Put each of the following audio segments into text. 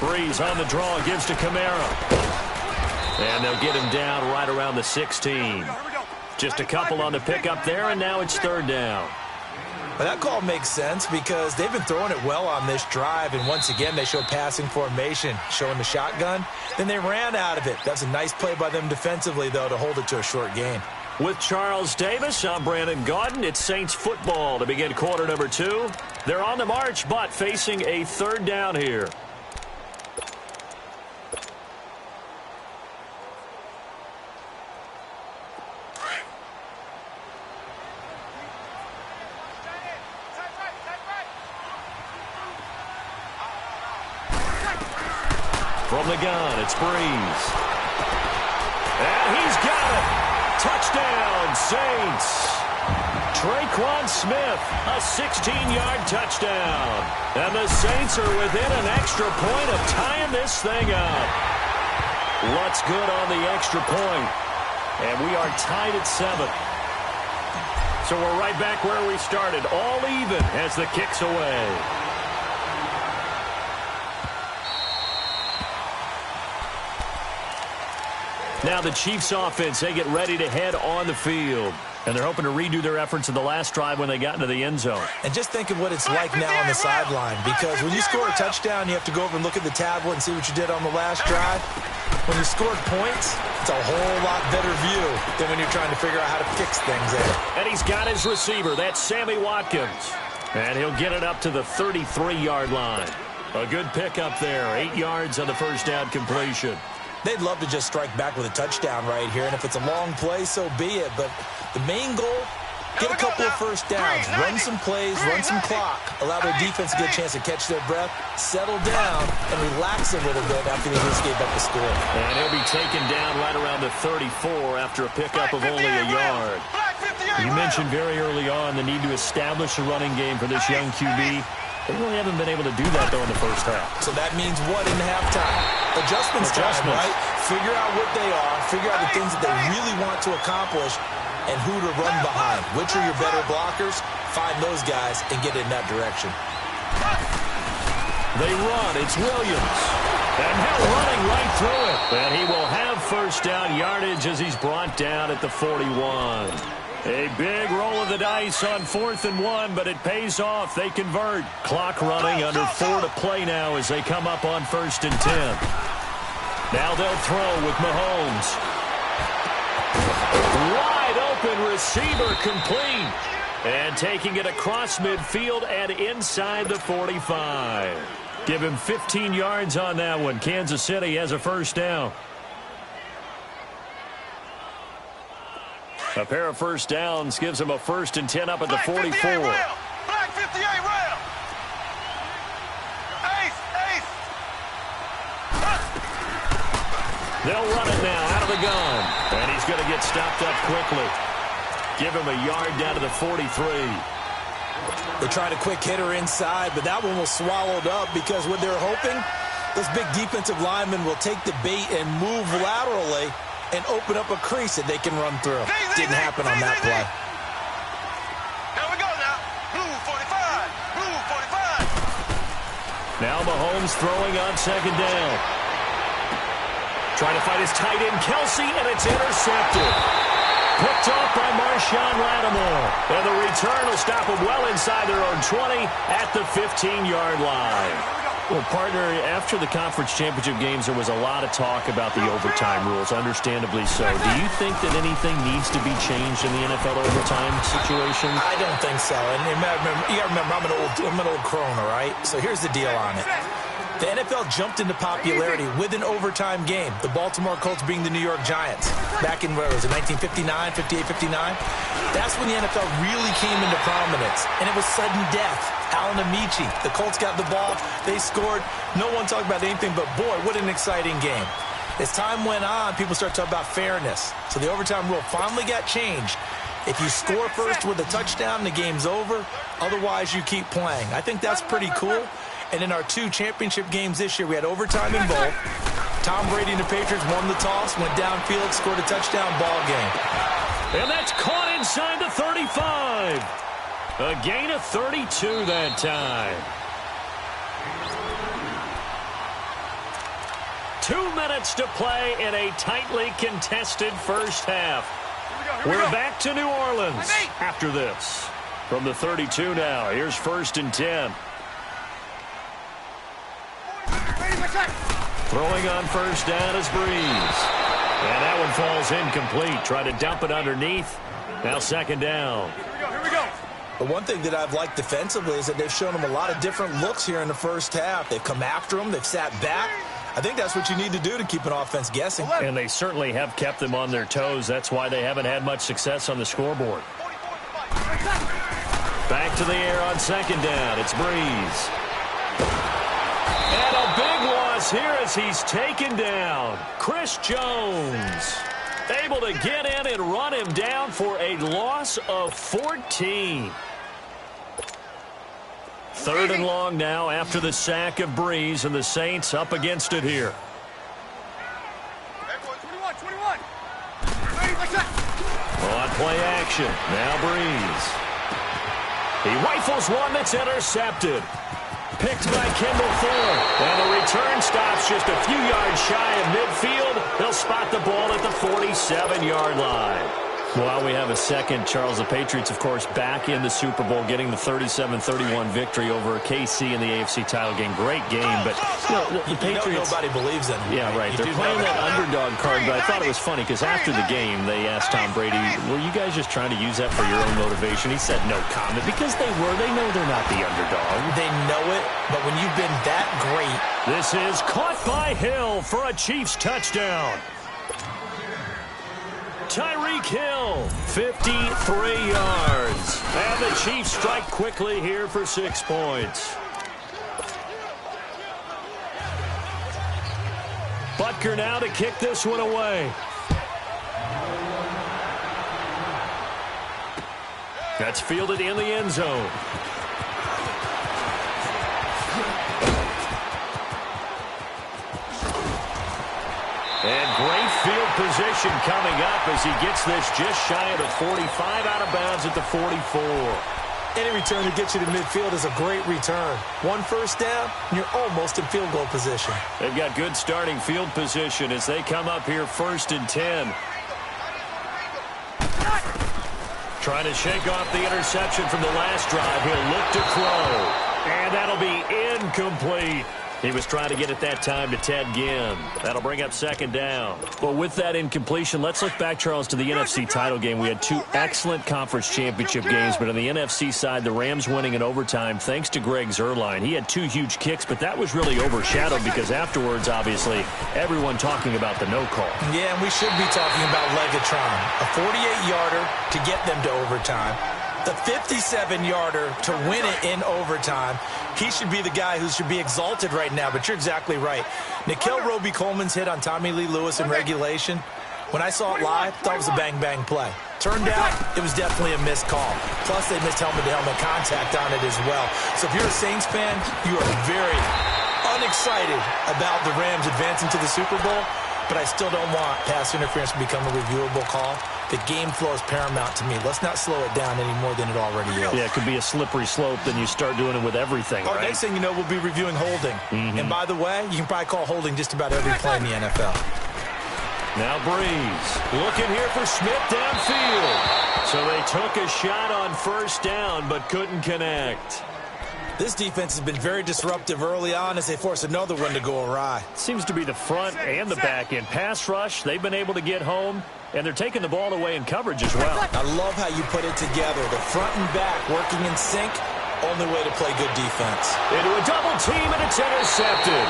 Breeze on the draw, gives to Kamara. And they'll get him down right around the 16. Just a couple on the pickup there, and now it's third down. Well, that call makes sense because they've been throwing it well on this drive, and once again they show passing formation, showing the shotgun. Then they ran out of it. That's a nice play by them defensively, though, to hold it to a short gain. With Charles Davis, I'm Brandon Gaudin. It's Saints football to begin quarter number 2. They're on the march, but facing a third down here. From the gun, it's Breeze. And he's got it. Touchdown, Saints. Traquan Smith, a 16-yard touchdown. And the Saints are within an extra point of tying this thing up. What's good on the extra point? And we are tied at 7. So we're right back where we started, all even as the kick's away. Now the Chiefs offense, they get ready to head on the field. And they're hoping to redo their efforts in the last drive when they got into the end zone. And just think of what it's like now on the sideline. Because when you score a touchdown, you have to go over and look at the tablet and see what you did on the last drive. When you scored points, it's a whole lot better view than when you're trying to figure out how to fix things there. And he's got his receiver. That's Sammy Watkins. And he'll get it up to the 33-yard line. A good pickup there. 8 yards on the first down completion. They'd love to just strike back with a touchdown right here, and if it's a long play, so be it. But the main goal, get a couple of first downs, run some plays, run some clock, allow their defense to get a chance to catch their breath, settle down, and relax a little bit after they just gave up the score. And he'll be taken down right around the 34 after a pickup of only a yard. You mentioned very early on the need to establish a running game for this young QB. They really haven't been able to do that, though, in the first half. So that means what in halftime? Adjustments time, right? Figure out what they are, figure out the things that they really want to accomplish, and who to run behind. Which are your better blockers? Find those guys and get in that direction. They run. It's Williams. And now running right through it. And he will have first down yardage as he's brought down at the 41. A big roll of the dice on 4th and 1, but it pays off. They convert. Clock running under 4 to play now as they come up on 1st and 10. Now they'll throw with Mahomes. Wide open receiver complete. And taking it across midfield and inside the 45. Give him 15 yards on that one. Kansas City has a first down. A pair of first downs gives them a 1st and 10 up at the 44. Black 58 rail. Ace. They'll run it now out of the gun. And he's going to get stopped up quickly. Give him a yard down to the 43. They tried a quick hitter inside, but that one was swallowed up because what they're hoping, those big defensive linemen will take the bait and move laterally and open up a crease that they can run through. Didn't happen on that play. Here we go now. Blue 45. Blue 45. Now Mahomes throwing on 2nd down. Trying to fight his tight end, Kelsey, and it's intercepted. Picked off by Marshawn Lattimore. And the return will stop them well inside their own 20 at the 15-yard line. Well, partner, after the conference championship games, there was a lot of talk about the overtime rules, understandably so. Do you think that anything needs to be changed in the NFL overtime situation? I don't think so. And you got to remember, I'm an old crone, all right? So here's the deal on it. The NFL jumped into popularity with an overtime game, the Baltimore Colts being the New York Giants. Back in, what was it, 1959, 58, 59? That's when the NFL really came into prominence, and it was sudden death. Alan Amici, the Colts got the ball, they scored. No one talked about anything but, boy, what an exciting game. As time went on, people started talking about fairness. So the overtime rule finally got changed. If you score first with a touchdown, the game's over. Otherwise, you keep playing. I think that's pretty cool. And in our 2 championship games this year, we had overtime in both. Tom Brady and the Patriots won the toss, went downfield, scored a touchdown, ball game. And that's caught inside the 35. A gain of 32 that time. 2 minutes to play in a tightly contested first half. We're back to New Orleans after this. From the 32 now, here's 1st and 10. Throwing on first down is Breeze. And that one falls incomplete. Try to dump it underneath. Now 2nd down. Here we go. The one thing that I've liked defensively is that they've shown them a lot of different looks here in the first half. They've come after them. They've sat back. I think that's what you need to do to keep an offense guessing. And they certainly have kept them on their toes. That's why they haven't had much success on the scoreboard. Back to the air on 2nd down. It's Breeze. And a big loss here as he's taken down. Chris Jones able to get in and run him down for a loss of 14. 3rd and long now after the sack of Breeze, and the Saints up against it here. On play action, now Breeze. He rifles one that's intercepted. Picked by Kendall Fuller. And the return stops just a few yards shy of midfield. They'll spot the ball at the 47-yard line. Well, we have a second. Charles, the Patriots, of course, back in the Super Bowl, getting the 37-31 victory over KC in the AFC title game. Great game, but the Patriots... Nobody believes in them. Yeah, right. They're playing that underdog card, but I thought it was funny because after the game, they asked Tom Brady, were you guys just trying to use that for your own motivation? He said no comment because they were. They know they're not the underdog. They know it, but when you've been that great... This is caught by Hill for a Chiefs touchdown. Tyreek Hill, 53 yards. And the Chiefs strike quickly here for 6 points. Butker now to kick this one away. That's fielded in the end zone. And great field position coming up as he gets this just shy of the 45, out of bounds at the 44. Any return to get you to midfield is a great return. 1 first down, and you're almost in field goal position. They've got good starting field position as they come up here 1st and 10. Trying to shake off the interception from the last drive. He'll look to throw. And that'll be incomplete. He was trying to get it that time to Ted Ginn. That'll bring up 2nd down. Well, with that incompletion, let's look back, Charles, to the NFC title game. We had 2 excellent conference championship games, but on the NFC side, the Rams winning in overtime thanks to Greg Zuerlein. He had 2 huge kicks, but that was really overshadowed because afterwards, obviously, everyone talking about the no call. Yeah, and we should be talking about Legatron. A 48-yarder to get them to overtime. The 57-yarder to win it in overtime. He should be the guy who should be exalted right now, but you're exactly right. Nikhil Roby-Coleman's hit on Tommy Lee Lewis in regulation. When I saw it live, I thought it was a bang-bang play. Turned out, it was definitely a missed call. Plus, they missed helmet-to-helmet contact on it as well. So if you're a Saints fan, you are very unexcited about the Rams advancing to the Super Bowl, but I still don't want pass interference to become a reviewable call. The game flow is paramount to me. Let's not slow it down any more than it already is. Yeah, it could be a slippery slope, then you start doing it with everything, right? Next thing you know, we'll be reviewing holding. And by the way, you can probably call holding just about every play in the NFL. Now Breeze looking here for Smith downfield. So they took a shot on 1st down, but couldn't connect. This defense has been very disruptive early on as they force another one to go awry. Seems to be the front and the back end. Pass rush, they've been able to get home, and they're taking the ball away in coverage as well. I love how you put it together. The front and back working in sync, only way to play good defense. Into a double team, and it's intercepted.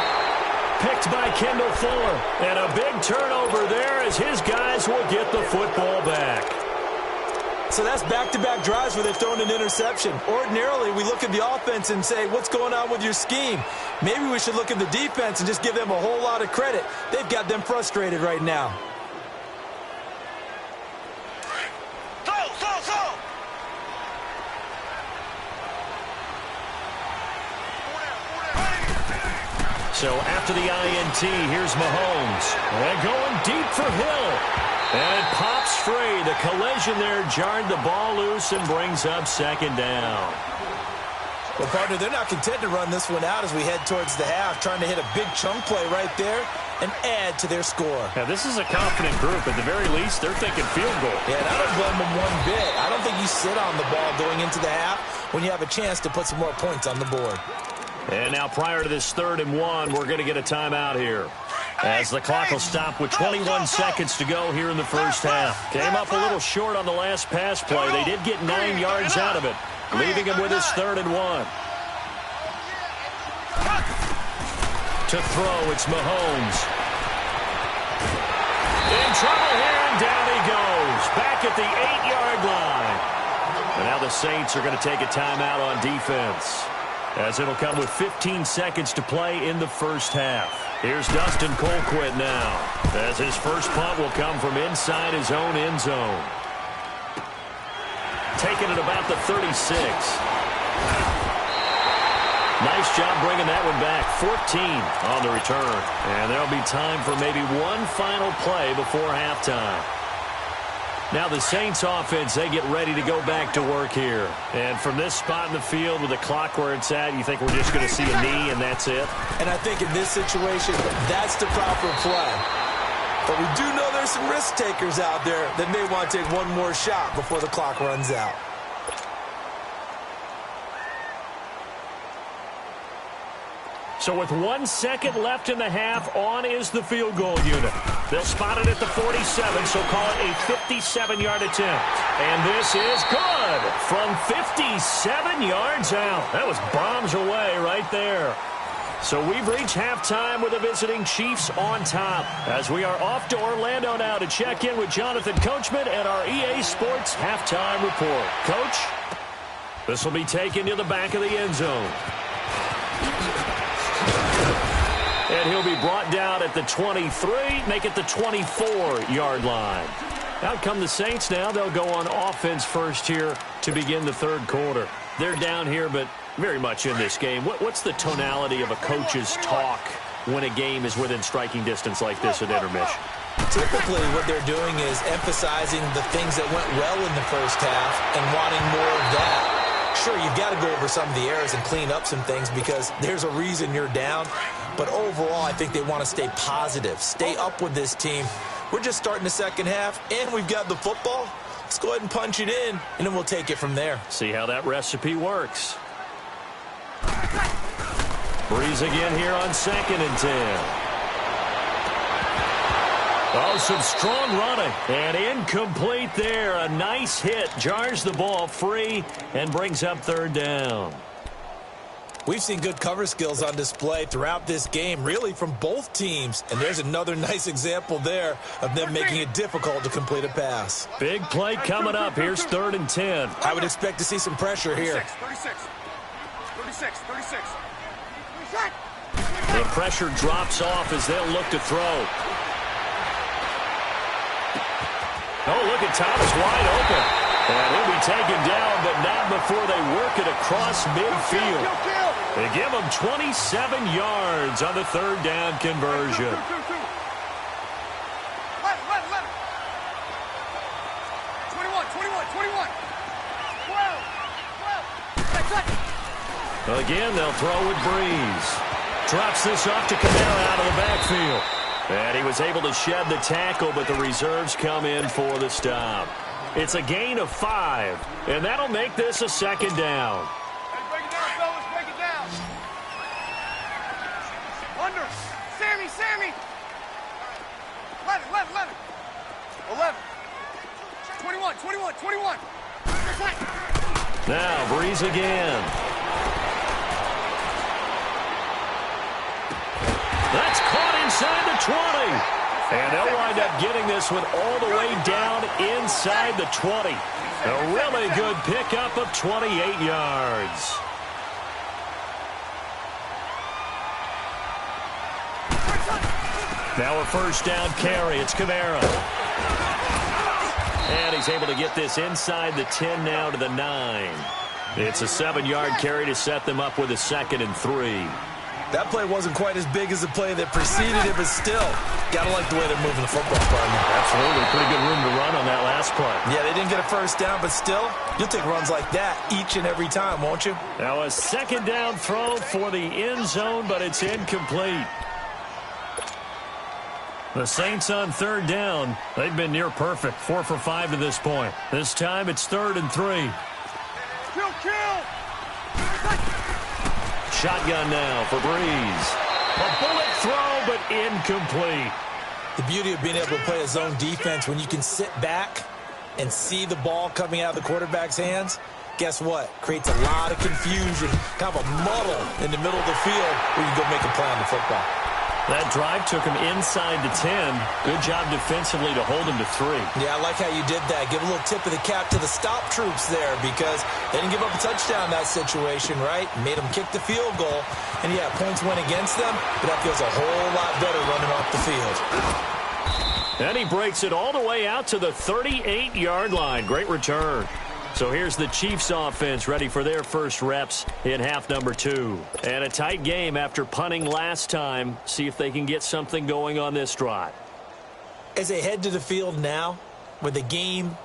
Picked by Kendall Fuller. And a big turnover there as his guys will get the football back. So that's back-to-back drives where they've thrown an interception. Ordinarily, we look at the offense and say, what's going on with your scheme? Maybe we should look at the defense and just give them a whole lot of credit. They've got them frustrated right now. So after the INT, here's Mahomes. And going deep for Hill. And it pops free. The collision there jarred the ball loose and brings up 2nd down. Well, partner, they're not content to run this one out as we head towards the half, trying to hit a big chunk play right there. and add to their score. Now, this is a confident group. At the very least, they're thinking field goal. Yeah, and I don't blame them one bit. I don't think you sit on the ball going into the half when you have a chance to put some more points on the board. And now prior to this 3rd and 1, we're going to get a timeout here, as the clock will stop with 21 seconds to go here in the first half. Came up a little short on the last pass play. They did get 9 yards out of it, leaving him with his 3rd and 1. To throw, it's Mahomes. In trouble here, and down he goes. Back at the 8-yard line. And now the Saints are going to take a timeout on defense, as it'll come with 15 seconds to play in the first half. Here's Dustin Colquitt now, as his first punt will come from inside his own end zone. Taking it about the 36. Nice job bringing that one back. 14 on the return. And there'll be time for maybe one final play before halftime. Now the Saints offense, they get ready to go back to work here. And from this spot in the field with the clock where it's at, you think we're just going to see a knee and that's it? And I think in this situation, that's the proper play. But we do know there's some risk takers out there that may want to take one more shot before the clock runs out. So with 1 second left in the half, on is the field goal unit. They'll spot it at the 47, so call it a 57-yard attempt. And this is good from 57 yards out. That was bombs away right there. So we've reached halftime with the visiting Chiefs on top, as we are off to Orlando now to check in with Jonathan Coachman and our EA Sports halftime report. Coach, this will be taken to the back of the end zone. And he'll be brought down at the 23, make it the 24-yard line. Out come the Saints now. They'll go on offense first here to begin the 3rd quarter. They're down here, but very much in this game. What's the tonality of a coach's talk when a game is within striking distance like this at intermission? Typically, what they're doing is emphasizing the things that went well in the first half and wanting more of that. Sure, you've got to go over some of the errors and clean up some things because there's a reason you're down. But overall, I think they want to stay positive, stay up with this team. We're just starting the second half, and we've got the football. Let's go ahead and punch it in, and then we'll take it from there. See how that recipe works. Breeze again here on 2nd and 10. Oh, some strong running. And incomplete there. A nice hit. Jars the ball free and brings up 3rd down. We've seen good cover skills on display throughout this game, really from both teams. And there's another nice example there of them making it difficult to complete a pass. Big play coming up. Here's 3rd and 10. I would expect to see some pressure here. 36. The pressure drops off as they'll look to throw. Oh, look at Thomas wide open. And he'll be taken down, but not before they work it across midfield. They give him 27 yards on the 3rd down conversion. Let him. 21. 12. Again, they'll throw with Breeze. Drops this off to Kamara out of the backfield. And he was able to shed the tackle, but the reserves come in for the stop. It's a gain of 5, and that'll make this a 2nd down. Hey, break it down, fellas. Break it down. Under. Sammy. 11. 21. Now, Breeze again. That's caught inside the 20. And they'll wind up getting this one all the way down inside the 20. A really good pickup of 28 yards. Now a 1st down carry. It's Kamara. And he's able to get this inside the 10 now to the 9. It's a 7-yard carry to set them up with a 2nd and 3. That play wasn't quite as big as the play that preceded it, but still, got to like the way they're moving the football, partner. Absolutely. Pretty good room to run on that last play. Yeah, they didn't get a 1st down, but still, you'll take runs like that each and every time, won't you? Now a 2nd down throw for the end zone, but it's incomplete. The Saints on third down. They've been near perfect, 4 for 5 to this point. This time it's 3rd and 3. Kill! Shotgun now for Breeze. A bullet throw, but incomplete. The beauty of being able to play a zone defense when you can sit back and see the ball coming out of the quarterback's hands, guess what? Creates a lot of confusion, kind of a muddle in the middle of the field where you go make a play on the football. That drive took him inside the 10. Good job defensively to hold him to 3. Yeah, I like how you did that. Give a little tip of the cap to the stop troops there because they didn't give up a touchdown in that situation, right? Made them kick the field goal. And, yeah, points went against them, but that feels a whole lot better running off the field. And he breaks it all the way out to the 38-yard line. Great return. So here's the Chiefs offense ready for their first reps in half number 2. And a tight game after punting last time. See if they can get something going on this drive. As they head to the field now, with the game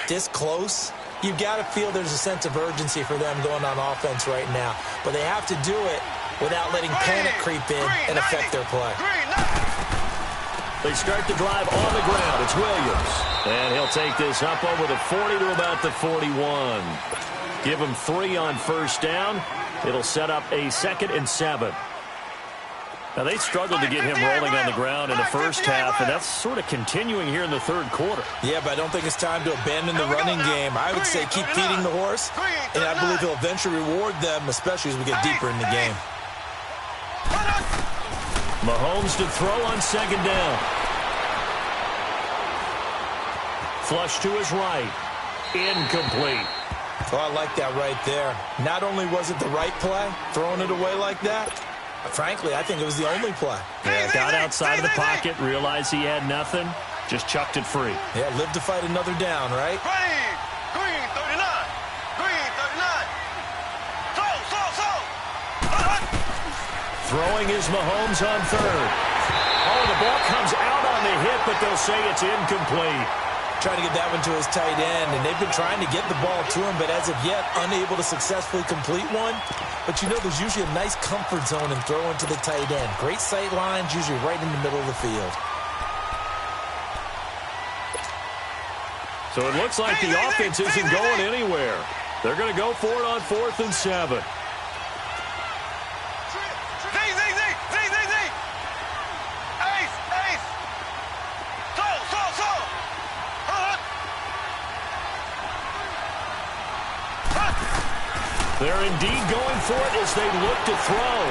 this close, you've got to feel there's a sense of urgency for them going on offense right now. But they have to do it without letting panic creep in and affect their play. They start the drive on the ground. It's Williams. And he'll take this up over the 40 to about the 41. Give him 3 on first down. It'll set up a 2nd and 7. Now, they struggled to get him rolling on the ground in the first half, and that's sort of continuing here in the third quarter. Yeah, but I don't think it's time to abandon the running game. I would say keep feeding the horse, and I believe he'll eventually reward them, especially as we get deeper in the game. Mahomes to throw on second down. Flush to his right. Incomplete. Oh, I like that right there. Not only was it the right play, throwing it away like that, frankly, I think it was the only play. Yeah, got outside of the pocket, realized he had nothing, just chucked it free. Yeah, live to fight another down, right? Green 39. Green 39. Throwing is Mahomes on third. Oh, the ball comes out on the hit, but they'll say it's incomplete. Trying to get that one to his tight end, and they've been trying to get the ball to him, but as of yet, unable to successfully complete one. But you know, there's usually a nice comfort zone in throwing to the tight end. Great sight lines, usually right in the middle of the field. So it looks like the offense isn't going anywhere. They're going to go for it on 4th and 7. They're indeed going for it as they look to throw.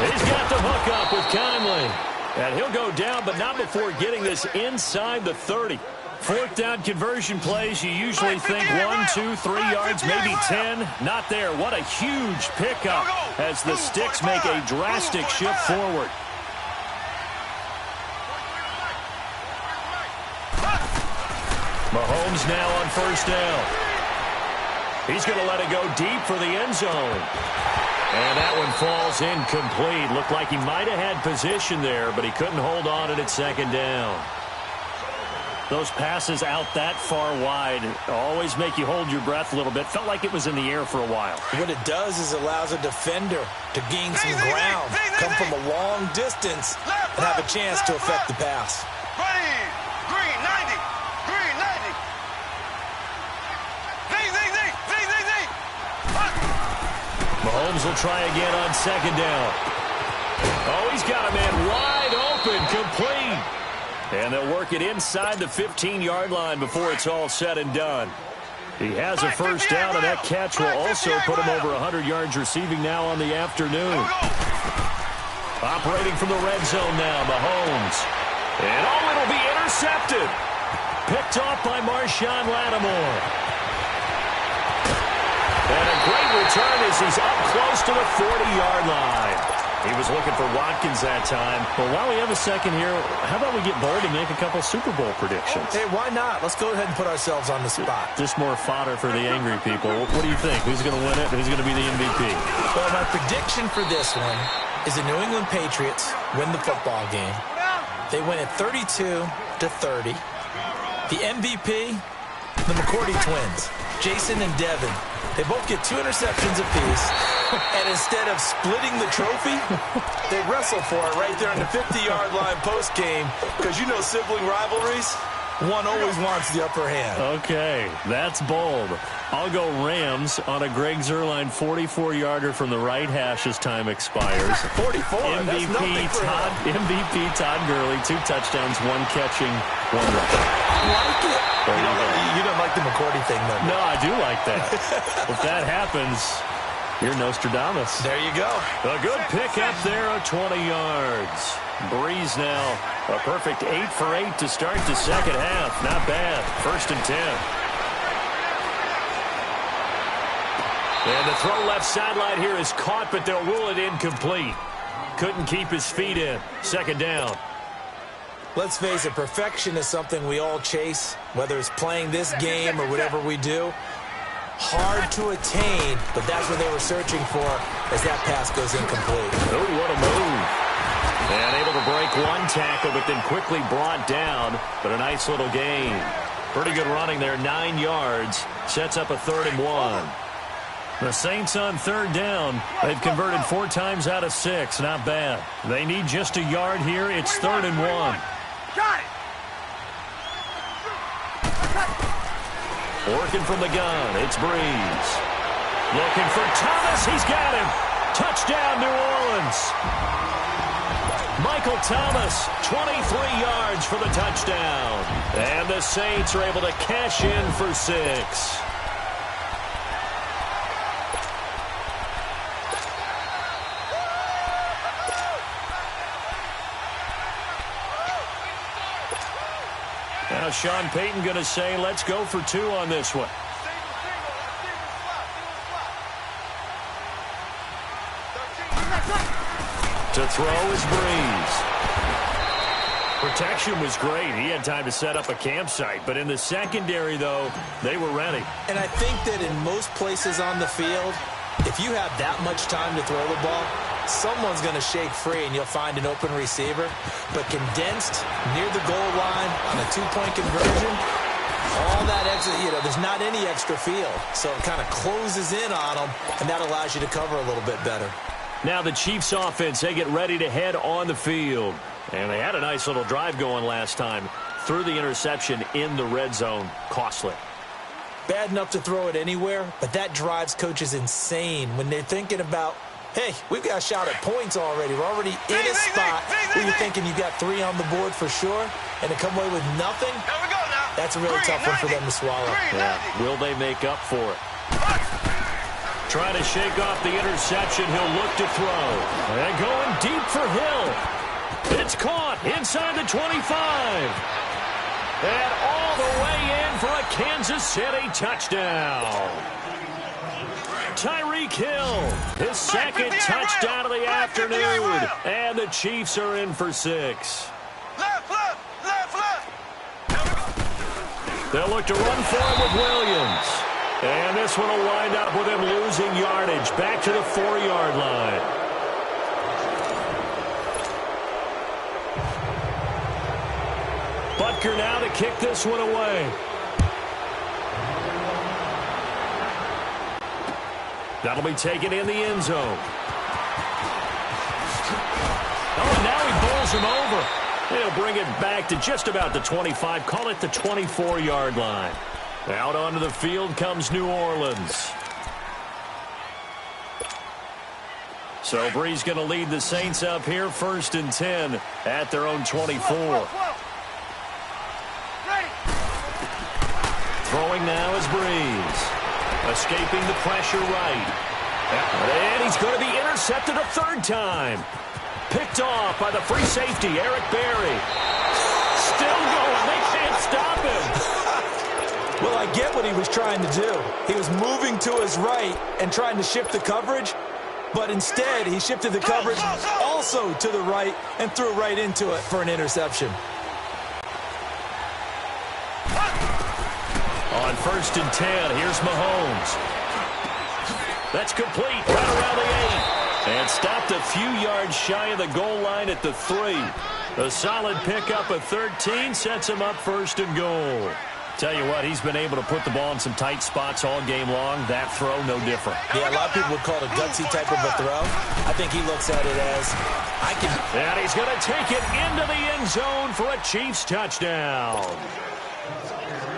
He's got the hook up with Conley. And he'll go down, but not before getting this inside the 30. 4th down conversion plays, you usually think 1, 2, 3 yards, maybe 10. Not there. What a huge pickup as the Sticks make a drastic shift forward. Mahomes now on first down. He's going to let it go deep for the end zone. And that one falls incomplete. Looked like he might have had position there, but he couldn't hold on at second down. Those passes out that far wide always make you hold your breath a little bit. Felt like it was in the air for a while. What it does is allows a defender to gain some ground, come from a long distance, and have a chance to affect the pass. Green 90. Green 90. Mahomes will try again on second down. Oh, he's got a man wide open, complete. And they'll work it inside the 15-yard line before it's all said and done. He has a first down, and that catch will also put him over 100 yards receiving now on the afternoon. Operating from the red zone now, Mahomes. And oh, it'll be intercepted. Picked off by Marshawn Lattimore. And a great return as he's up close to the 40-yard line. He was looking for Watkins that time. But while we have a second here, how about we get bold and make a couple Super Bowl predictions? Hey, why not? Let's go ahead and put ourselves on the spot. Just more fodder for the angry people. What do you think? Who's going to win it? Who's going to be the MVP? Well, my prediction for this one is the New England Patriots win the football game. They win it 32-30. The MVP, the McCourty twins, Jason and Devin. They both get 2 interceptions apiece, and instead of splitting the trophy, they wrestle for it right there on the 50-yard line post-game, because you know sibling rivalries, one always wants the upper hand. Okay, that's bold. I'll go Rams on a Greg Zuerlein 44-yarder from the right hash as time expires. 44, MVP Todd Gurley, 2 touchdowns, 1 catching, 1 rushing. I like it. You don't like the McCourty thing, though. No, I do like that. If that happens, you're Nostradamus. There you go. A good pick up there at 20 yards. Breeze now, a perfect 8 for 8 to start the second half. Not bad. 1st and 10. And the throw left sideline here is caught, but they'll rule it incomplete. Couldn't keep his feet in. 2nd down. Let's face it, perfection is something we all chase, whether it's playing this game or whatever we do. Hard to attain, but that's what they were searching for as that pass goes incomplete. Oh, what a move. And able to break 1 tackle, but then quickly brought down. But a nice little gain. Pretty good running there, 9 yards. Sets up a 3rd and 1. The Saints on 3rd down. They've converted 4 times out of 6. Not bad. They need just a yard here. It's 3rd and 1. Got it. Working from the gun, it's Breeze. Looking for Thomas, he's got him. Touchdown, New Orleans. Michael Thomas, 23 yards for the touchdown. And the Saints are able to cash in for 6. Now Sean Payton going to say, let's go for 2 on this one. To throw is Breeze. Protection was great. He had time to set up a campsite. But in the secondary, though, they were ready. And I think that in most places on the field, if you have that much time to throw the ball, someone's going to shake free and you'll find an open receiver. But condensed near the goal line on a 2-point conversion, all that extra, there's not any extra field. So it kind of closes in on them, and that allows you to cover a little bit better. Now the Chiefs offense, they get ready to head on the field. And they had a nice little drive going last time. Threw the interception in the red zone. Costly. Bad enough to throw it anywhere, but that drives coaches insane when they're thinking about, hey, we've got a shot at points already. We're already in a spot where you're thinking you've got 3 on the board for sure, and to come away with nothing, that's a really tough one for them to swallow. Yeah. Will they make up for it? Trying to shake off the interception. He'll look to throw. And going deep for Hill. It's caught inside the 25. And all the way in for a Kansas City touchdown. Tyreek Hill, his 2nd touchdown of the afternoon. And the Chiefs are in for 6. Left. They'll look to run for him with Williams. And this one will wind up with him losing yardage back to the 4-yard line. Butker now to kick this one away. That'll be taken in the end zone. Oh, and now he bowls him over. He'll bring it back to just about the 25. Call it the 24-yard line. Out onto the field comes New Orleans. So Breeze going to lead the Saints up here, 1st and 10 at their own 24. Throwing now is Breeze. Escaping the pressure right. And he's going to be intercepted a 3rd time. Picked off by the free safety, Eric Berry. Still going. They can't stop him. Well, I get what he was trying to do. He was moving to his right and trying to shift the coverage, but instead he shifted the coverage also to the right and threw right into it for an interception. On 1st and 10, here's Mahomes. That's complete right around the 8. And stopped a few yards shy of the goal line at the 3. A solid pickup of 13 sets him up 1st and goal. Tell you what, he's been able to put the ball in some tight spots all game long. That throw, no different. Yeah, a lot of people would call it a gutsy type of a throw. I think he looks at it as, I can... And he's going to take it into the end zone for a Chiefs touchdown.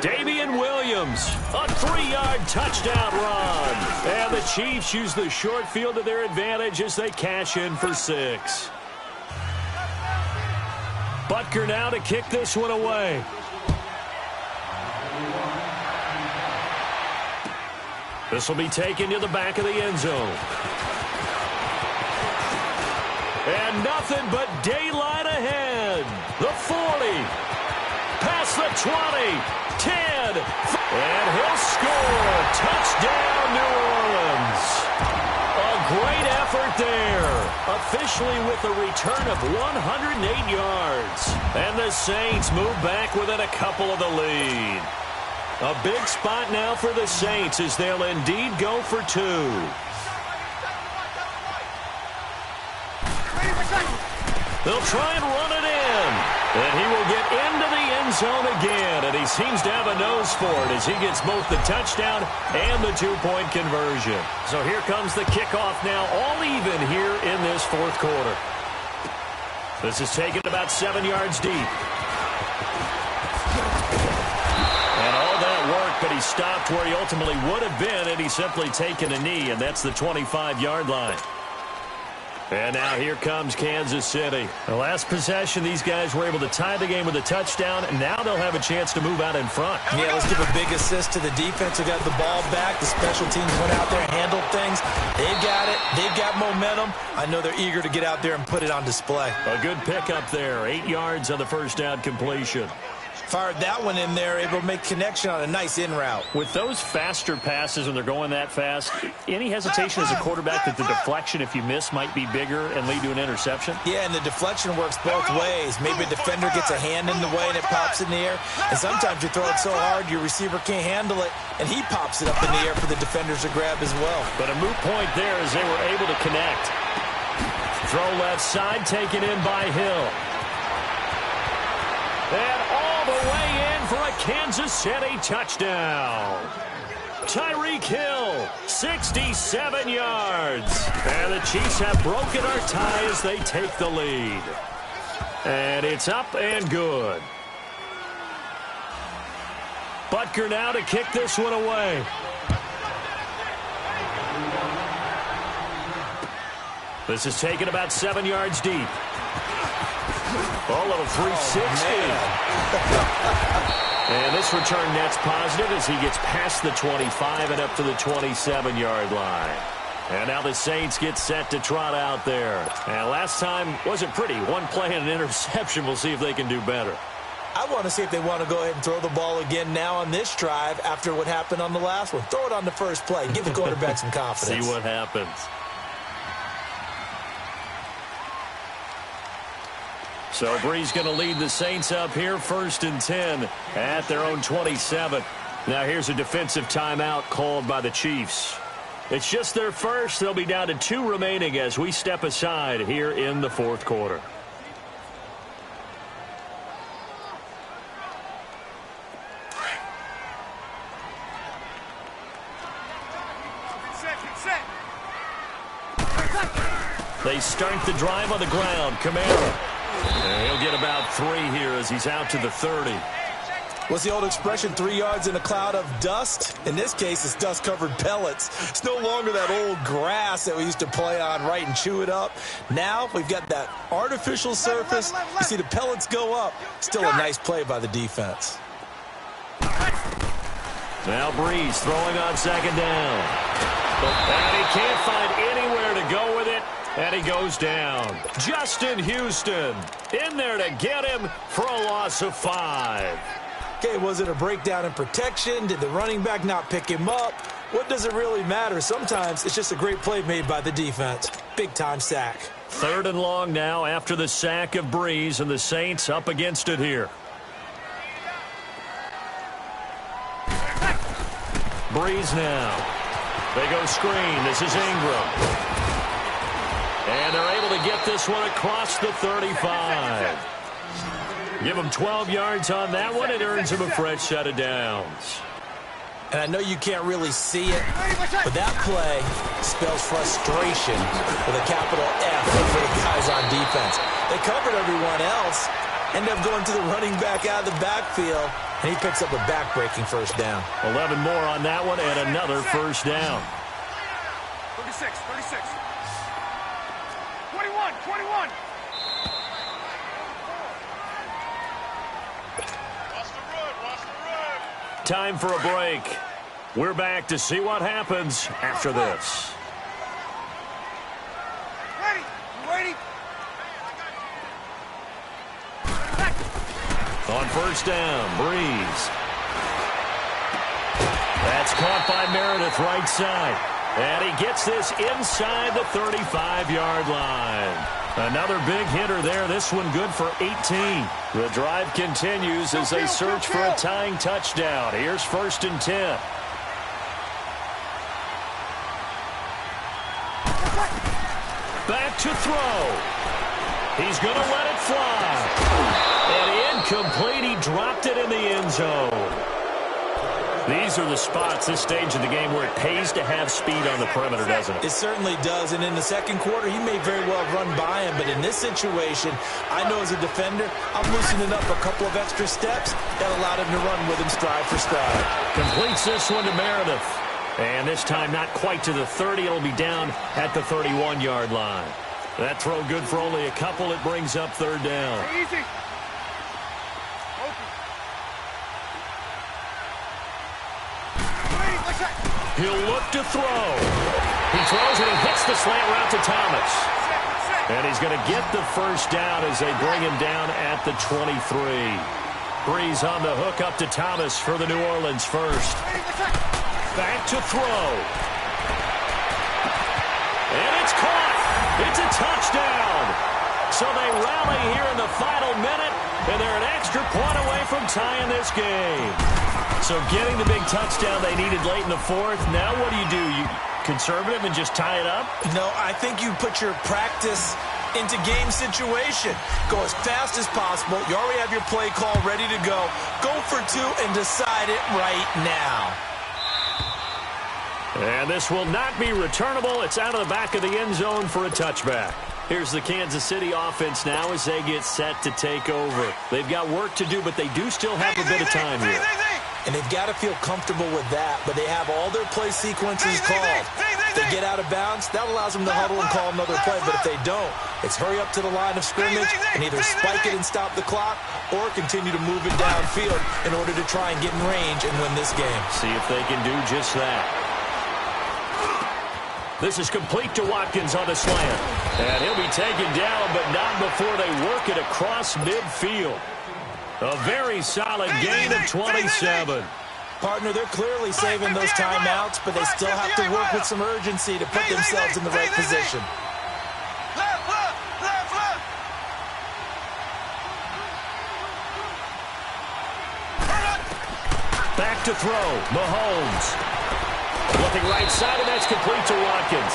Damian Williams, a 3-yard touchdown run. And the Chiefs use the short field to their advantage as they cash in for 6. Butker now to kick this one away. This will be taken to the back of the end zone. And nothing but daylight ahead. The 40. Past the 20. 10. And he'll score. Touchdown, New Orleans. A great effort there. Officially with a return of 108 yards. And the Saints move back within a couple of the lead. A big spot now for the Saints as they'll indeed go for 2. They'll try and run it in. And he will get into the end zone again. And he seems to have a nose for it as he gets both the touchdown and the 2-point conversion. So here comes the kickoff now, all even here in this fourth quarter. This is taken about 7 yards deep. But he stopped where he ultimately would have been, and he's simply taken a knee, and that's the 25-yard line. And now here comes Kansas City. The last possession, these guys were able to tie the game with a touchdown, and now they'll have a chance to move out in front. Yeah, let's give a big assist to the defense who got the ball back. The special teams went out there and handled things. They've got it. They've got momentum. I know they're eager to get out there and put it on display. A good pickup there. 8 yards on the first down completion. Fired that one in there, able to make connection on a nice in route. With those faster passes when they're going that fast, any hesitation as a quarterback that the deflection, if you miss, might be bigger and lead to an interception? Yeah, and the deflection works both ways. Maybe a defender gets a hand in the way and it pops in the air. And sometimes you throw it so hard your receiver can't handle it, and he pops it up in the air for the defenders to grab as well. But a moot point there as they were able to connect. Throw left side, taken in by Hill. And all the way in for a Kansas City touchdown. Tyreek Hill, 67 yards. And the Chiefs have broken our tie as they take the lead. And it's up and good. Butker now to kick this one away. This is taken about 7 yards deep. Oh, a little 360. And this return net's positive as he gets past the 25 and up to the 27-yard line. And now the Saints get set to trot out there. And last time wasn't pretty. One play and an interception. We'll see if they can do better. I want to see if they want to go ahead and throw the ball again now on this drive after what happened on the last one. Throw it on the first play. Give the quarterback some confidence. See what happens. So Brees going to lead the Saints up here, 1st and 10 at their own 27. Now here's a defensive timeout called by the Chiefs. It's just their first. They'll be down to 2 remaining as we step aside here in the fourth quarter. They start the drive on the ground. Kamara. And he'll get about 3 here as he's out to the 30. What's the old expression, 3 yards in a cloud of dust? In this case, it's dust-covered pellets. It's no longer that old grass that we used to play on, right, and chew it up. Now we've got that artificial surface. You see the pellets go up. Still a nice play by the defense. Now Brees throwing on 2nd down. And he can't find anywhere to go with it. And he goes down. Justin Houston in there to get him for a loss of 5. Okay, was it a breakdown in protection? Did the running back not pick him up? What does it really matter? Sometimes it's just a great play made by the defense. Big-time sack. 3rd and long now after the sack of Brees, and the Saints up against it here. Brees now. They go screen. This is Ingram. And they're able to get this one across the 35. Give him 12 yards on that one. It earns him a fresh set of downs. And I know you can't really see it, but that play spells frustration with a capital F for the guys on defense. They covered everyone else, end up going to the running back out of the backfield, and he picks up a back-breaking first down. 11 more on that one and another first down. 36. 21. Time for a break. We're back to see what happens after this. Ready? On first down, Breeze. That's caught by Meredith right side. And he gets this inside the 35-yard line. Another big hitter there. This one good for 18. The drive continues as they search for a tying touchdown. Here's 1st and 10. Back to throw. He's going to let it fly. And incomplete. He dropped it in the end zone. These are the spots, this stage of the game, where it pays to have speed on the perimeter, doesn't it? It certainly does, and in the second quarter, he may very well run by him, but in this situation, I know as a defender, I'm loosening up a couple of extra steps that allowed him to run with him stride for stride. Completes this one to Meredith. And this time not quite to the 30. It'll be down at the 31-yard line. That throw good for only a couple. It brings up 3rd down. Easy. He'll look to throw. He throws and he hits the slant route to Thomas. And he's going to get the first down as they bring him down at the 23. Breeze on the hook up to Thomas for the New Orleans first. Back to throw. And it's caught. It's a touchdown. So they rally here in the final minute, and they're an extra point away from tying this game. So getting the big touchdown they needed late in the 4th. Now what do? You conservative and just tie it up? No, I think you put your practice into game situation. Go as fast as possible. You already have your play call ready to go. Go for 2 and decide it right now. And this will not be returnable. It's out of the back of the end zone for a touchback. Here's the Kansas City offense now as they get set to take over. They've got work to do, but they do still have a bit of time here. And they've got to feel comfortable with that, but they have all their play sequences called. If they get out of bounds, that allows them to huddle and call another play, but if they don't, it's hurry up to the line of scrimmage and either spike it and stop the clock or continue to move it downfield in order to try and get in range and win this game. See if they can do just that. This is complete to Watkins on the slant. And he'll be taken down, but not before they work it across midfield. A very solid gain of 27. Partner, they're clearly saving those timeouts, but they still have to work with some urgency to put themselves in the right position. Back to throw. Mahomes. Looking right side, and that's complete to Watkins.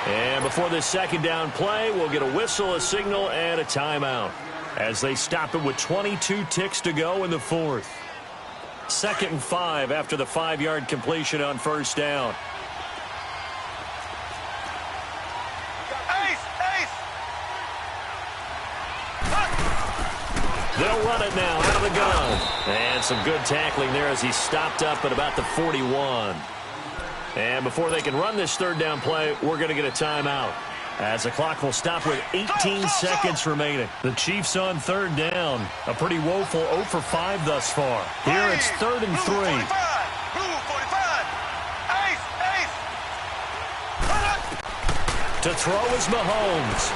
And before this second down play, we'll get a whistle, a signal, and a timeout as they stop it with 22 ticks to go in the 4th. 2nd and 5 after the 5-yard completion on first down. They'll run it now out of the gun. And some good tackling there as he stopped up at about the 41. And before they can run this 3rd down play, we're going to get a timeout, as the clock will stop with 18 seconds remaining. The Chiefs on 3rd down. A pretty woeful 0 for 5 thus far. Here it's 3rd and 3. To throw is Mahomes.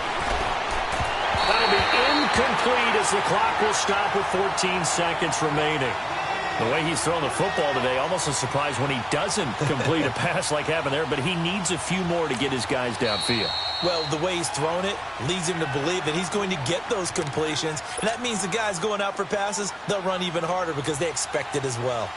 That'll be incomplete as the clock will stop with 14 seconds remaining. The way he's thrown the football today, almost a surprise when he doesn't complete a pass like happened there, but he needs a few more to get his guys downfield. Well, the way he's thrown it leads him to believe that he's going to get those completions, and that means the guys going out for passes, they'll run even harder because they expect it as well.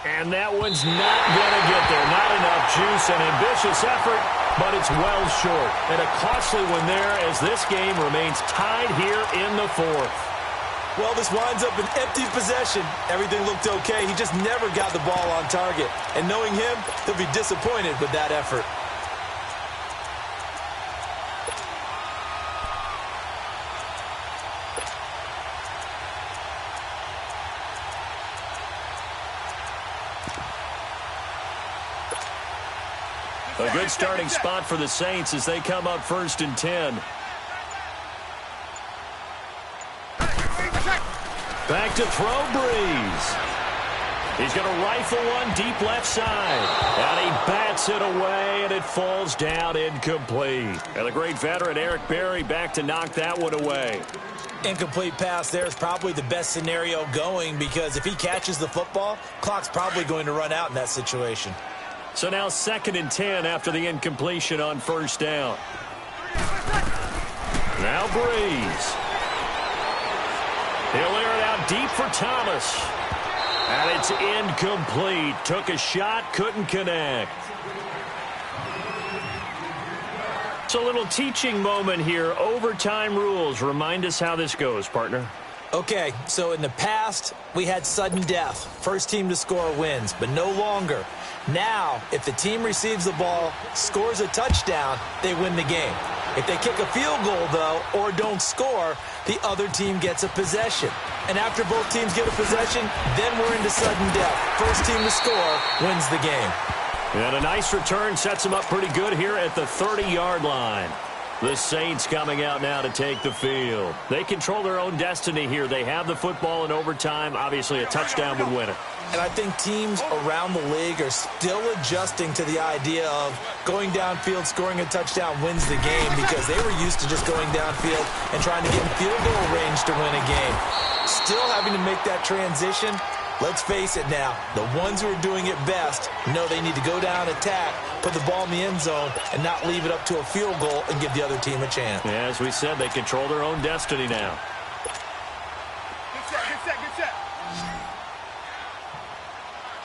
And And that one's not going to get there. Not enough juice. An ambitious effort, but it's well short. And a costly one there as this game remains tied here in the fourth. Well, this winds up an empty possession. Everything looked okay. He just never got the ball on target. And knowing him, he'll be disappointed with that effort. A good starting spot for the Saints as they come up 1st and 10. Back to throw, Breeze. He's going to rifle one deep left side. And he bats it away, and it falls down incomplete. And the great veteran Eric Berry back to knock that one away. Incomplete pass there is probably the best scenario going because if he catches the football, clock's probably going to run out in that situation. So now 2nd and 10 after the incompletion on 1st down. Now Breeze. He'll air it out deep for Thomas. And it's incomplete. Took a shot, couldn't connect. It's a little teaching moment here. Overtime rules. Remind us how this goes, partner. Okay, so in the past, we had sudden death. First team to score wins, but no longer. Now, if the team receives the ball, scores a touchdown, they win the game. If they kick a field goal, though, or don't score, the other team gets a possession. And after both teams get a possession, then we're into sudden death. First team to score wins the game. And a nice return sets them up pretty good here at the 30-yard line. The Saints coming out now to take the field. They control their own destiny here. They have the football in overtime. Obviously, a touchdown would win it. And I think teams around the league are still adjusting to the idea of going downfield, scoring a touchdown wins the game because they were used to just going downfield and trying to get in field goal range to win a game. Still having to make that transition. Let's face it now, the ones who are doing it best know they need to go down, attack, put the ball in the end zone, and not leave it up to a field goal and give the other team a chance. Yeah, as we said, they control their own destiny now. Good set, good set, good set.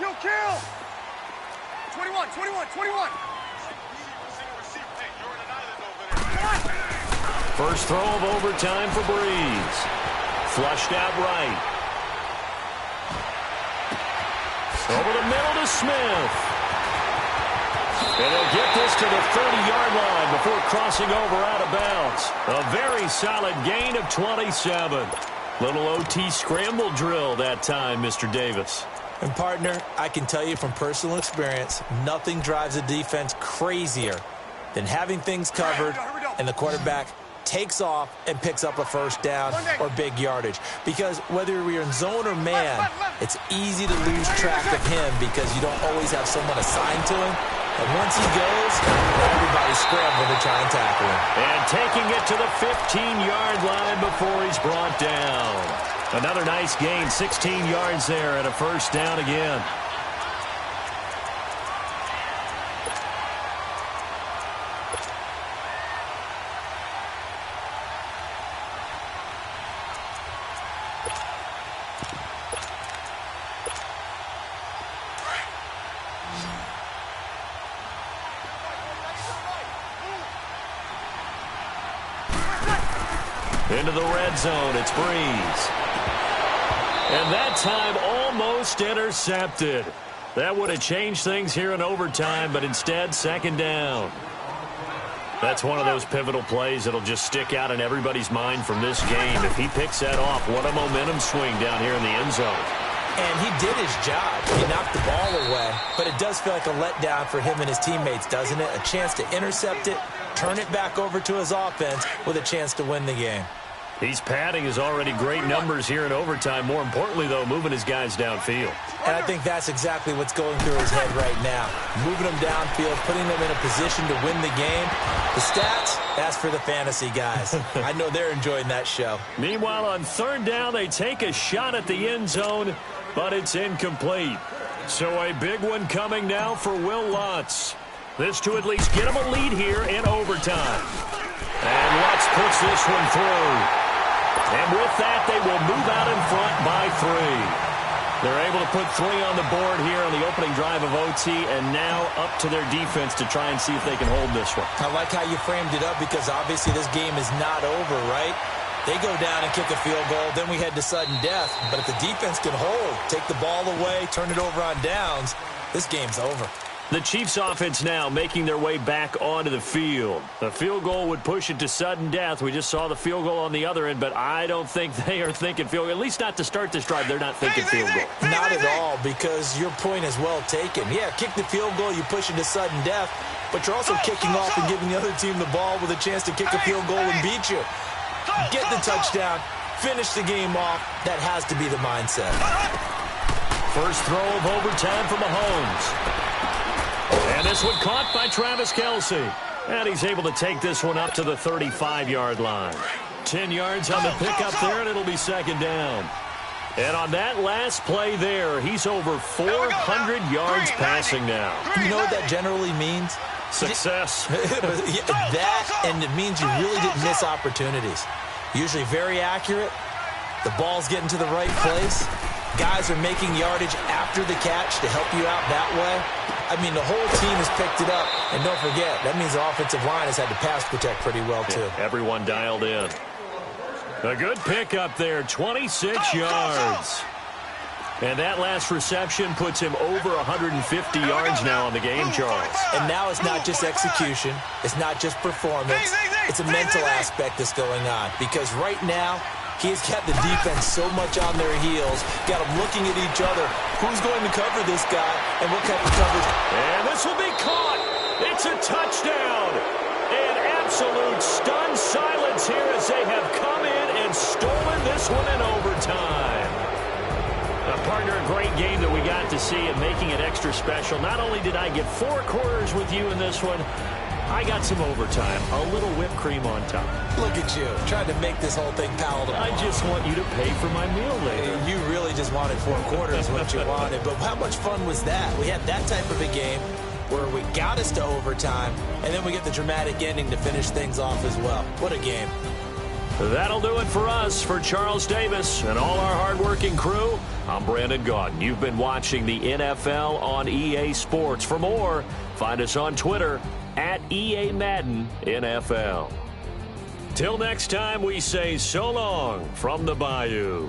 Kill, kill. 21, 21, 21. First throw of overtime for Breeze. Flushed out right. Over the middle to Smith. And they'll get this to the 30-yard line before crossing over out of bounds. A very solid gain of 27. Little OT scramble drill that time, Mr. Davis. And, partner, I can tell you from personal experience, nothing drives a defense crazier than having things covered and the quarterback takes off and picks up a first down or big yardage. Because whether we're in zone or man, it's easy to lose track of him because you don't always have someone assigned to him. And once he goes, everybody's scrambling to try and tackle him. And taking it to the 15-yard line before he's brought down. Another nice gain, 16 yards there and a first down again. Into the red zone, it's Breeze. And that time almost intercepted. That would have changed things here in overtime, but instead, second down. That's one of those pivotal plays that'll just stick out in everybody's mind from this game. If he picks that off, what a momentum swing down here in the end zone. And he did his job. He knocked the ball away. But it does feel like a letdown for him and his teammates, doesn't it? A chance to intercept it, turn it back over to his offense with a chance to win the game. He's padding his already great numbers here in overtime. More importantly, though, moving his guys downfield. And I think that's exactly what's going through his head right now. Moving them downfield, putting them in a position to win the game. The stats, that's for the fantasy guys. I know they're enjoying that show. Meanwhile, on third down, they take a shot at the end zone, but it's incomplete. So a big one coming now for Will Lutz. This to at least get him a lead here in overtime. And Lutz puts this one through. And with that, they will move out in front by 3. They're able to put 3 on the board here on the opening drive of OT, and now up to their defense to try and see if they can hold this one. I like how you framed it up because obviously this game is not over, right? They go down and kick a field goal, then we head to sudden death. But if the defense can hold, take the ball away, turn it over on downs, this game's over. The Chiefs offense now making their way back onto the field. The field goal would push it to sudden death. We just saw the field goal on the other end, but I don't think they are thinking field goal. At least not to start this drive. They're not thinking field goal. Not at all, because your point is well taken. Yeah, kick the field goal, you push it to sudden death, but you're also kicking off and giving the other team the ball with a chance to kick a field goal and beat you. Get the touchdown, finish the game off. That has to be the mindset. First throw of overtime for Mahomes. And this one caught by Travis Kelce. And he's able to take this one up to the 35-yard line. 10 yards on the pickup there, and it'll be second down. And on that last play there, he's over 400 yards passing now. You know what that generally means? Success. That, and it means you really didn't miss opportunities. Usually very accurate. The ball's getting to the right place. Guys are making yardage after the catch to help you out that way. I mean, the whole team has picked it up. And don't forget, that means the offensive line has had to pass protect pretty well, too. Yeah, everyone dialed in. A good pickup there, 26 yards. And that last reception puts him over 150 yards now on the game, Charles. And now it's not just execution. It's not just performance. It's a mental aspect that's going on. Because right now, he's got the defense so much on their heels, got them looking at each other. Who's going to cover this guy, and what kind of coverage? And this will be caught. It's a touchdown. And absolute stunned silence here as they have come in and stolen this one in overtime. Partner, a great game that we got to see and making it extra special. Not only did I get 4 quarters with you in this one, I got some overtime, a little whipped cream on top. Look at you, trying to make this whole thing palatable. I just want you to pay for my meal later. You really just wanted 4 quarters, what you wanted. But how much fun was that? We had that type of a game where we got us to overtime, and then we get the dramatic ending to finish things off as well. What a game. That'll do it for us. For Charles Davis and all our hardworking crew, I'm Brandon Gaudin. You've been watching the NFL on EA Sports. For more, find us on Twitter at EA Madden NFL. Till next time, we say so long from the Bayou.